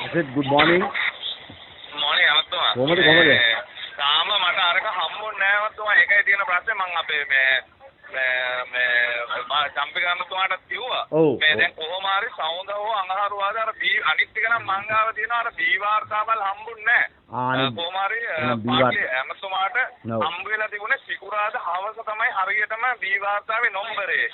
Is it good morning? morning අමතුමා. කොහමද? තාම මට අරක හම්බුන්නේ නැහැ අමතුමා. ඒකයි තියෙන ප්‍රශ්නේ මම අපේ මේ චම්පිකාමතුමාට කිව්වා. මේ දැන් කොහොම හරි සවුන්ද හෝ අඟහරුවාද අර අනිත් එක නම් මං ගාව තියෙනවා අර බී වාර්තාවල් හම්බුන්නේ නැහැ. කොහොම හරි අමතුමාට හම්බ වෙලා තිබුණේ සිකුරාද හවස තමයි හරියටම බී වාර්තාවේ නම්බරේ.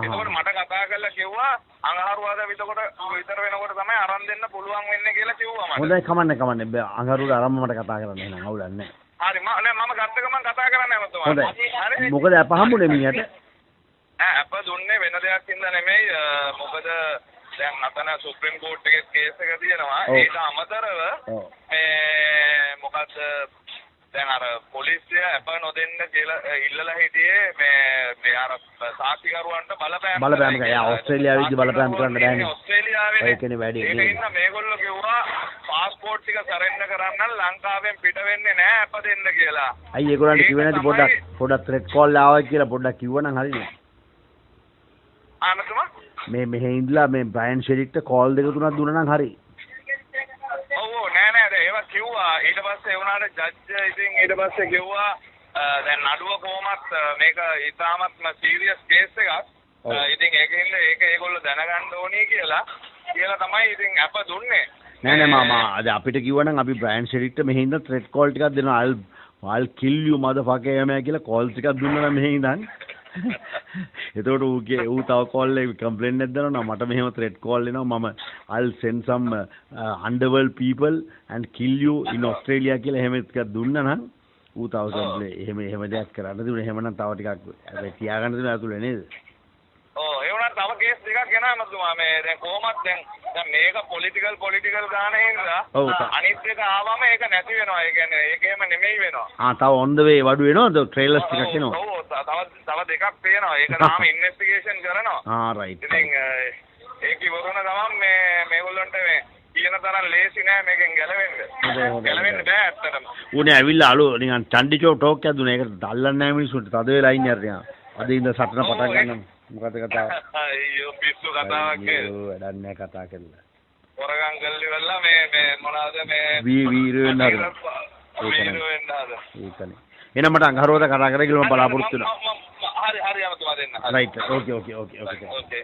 ඒකෝට මට කතා කරලා කිව්වා අඟහරුවාද විතර වෙනකොට තමයි අරන් දෙන්න පුළුවන් වෙන්නේ කියලා කිව්වා මට. හොඳයි කමන්නේ. අඟහරුවාද අරන් මට කතා කරන්න එහෙනම් අවුලක් නැහැ. හරි මම ගත්ත ගමන් කතා කරන්නේ අමතුමා. හොඳයි. මොකද අප හම්බුනේ මිනිහට? අප දුන්නේ වෙන දෙයක් හින්දා නෙමෙයි. මොකද දැන් අතන සුප්‍රීම කෝට් එකේ කේස් එක තියෙනවා. ඒක අමතරව මේ මොකද දැන් අර පොලිසිය අප නොදෙන්න කියලා ඉල්ලලා හිටියේ මේ අර සාක්ෂිකරුවන්ට බලපෑම් කරනවා. ඕස්ට්‍රේලියාවේදී බලපෑම් කරන්න බෑනේ. ඕස්ට්‍රේලියාවේ ඒකනේ වැඩි. ඒක ඉන්න මේගොල්ලෝ කිව්වා පාස්පෝර්ට් ටික සරෙන්ඩර් කරන්න ලංකාවෙන් පිට වෙන්නේ නැහැ අප දෙන්න කියලා. අයියේ ඒගොල්ලන්ට කිව්වේ නැති පොඩ්ඩක් ත්‍රෙට් කෝල් ආවා කියලා පොඩ්ඩක් කිව්වනම් හරිනේ. ආනතුමා මෙහෙ ඉඳලා මේ බ්‍රයන් ෂෙරික්ට කෝල් දෙක තුනක් දුන්නා නම් හරි. ඔව් නෑ ඒවා කිව්වා. ඊට පස්සේ වුණාට ජජ් ඉතින් ඊට පස්සේ කිව්වා දැන් නඩුව කොහොමත් මේක ඉතාමත්ම සීරියස් කේස් එකක්. ඉතින් ඒකෙන්ද ඒක ඒගොල්ලෝ දැනගන්න ඕනේ කියලා තමයි ඉතින් අප දුන්නේ. නෑ මාමා අද අපිට කිව්වනම් අපි බ්‍රයන් ෂෙරික්ට මෙහෙ ඉඳන් ත්‍රෙට් කෝල් ටිකක් දෙනවා. I'll kill you motherfucker එමය කියලා කෝල් ටිකක් දුන්නා නම් මෙහෙ ඉඳන්. එතකොට ඌ තව කෝල් එක කම්ප්ලේන්ට් එකක් දානවා මට මෙහෙම ත්‍රෙට් කෝල් එනවා මම I'll send some underworld people and kill you in Australia කියලා එහෙම ටිකක් දුන්නා නම් ඌ තව කම්ප්ලේන්ට් එහෙම දෙයක් කරන්න දුන්නේ. එහෙමනම් තව ටිකක් තියාගන්න දෙනවා ඇතුලේ නේද? ඔව් ඒ වුණා තව කේස් දෙකක් ගෙනා මතුමා මේ දැන් කොහොමද දැන් මේක පොලිටිකල් ගාන හින්දා අනිත් එක ආවම ඒක නැති වෙනවා. ඒ කියන්නේ ඒකේම නෙමෙයි වෙනවා. තව on the way වඩු වෙනවද? ට්‍රේලර්ස් ටිකක් එනවා. ඔව් තව දෙකක් තියෙනවා. ඒක තාම ඉන්වෙස්ටිගේෂන් කරනවා. රයිට්. ඉතින් ඒක ඉවරන ගමන් මේගොල්ලන්ට මේ කියන තරම් ලේසි නෑ මේකෙන් ගැලවෙන්න බෑ ඇත්තටම. උනේ ඇවිල්ලා අලු නිකන් චන්ඩිචෝ ටෝක් එකක් දුන්නා. ඒකට දල්ලන්නේ නැහැ මිනිස්සුන්ට. තද වෙලා ඉන්නේ අර යා. අද ඉඳ සටන පටන් ගන්නවා. මොකද කතාව? අයියෝ පිස්සු කතාවක් නේ. වැඩක් නැහැ කතා කරලා. හොරගම් කල්ලි වෙලා මේ මොනවාද මේ වීර වෙන්න හදන. ඒකනේ. එහෙනම් මට අඟහරුවාද කතා කරලා කියලා මම බලාපොරොත්තු වෙනවා. හරි අමතුමා දෙන්න. රයිට්. ඕකේ.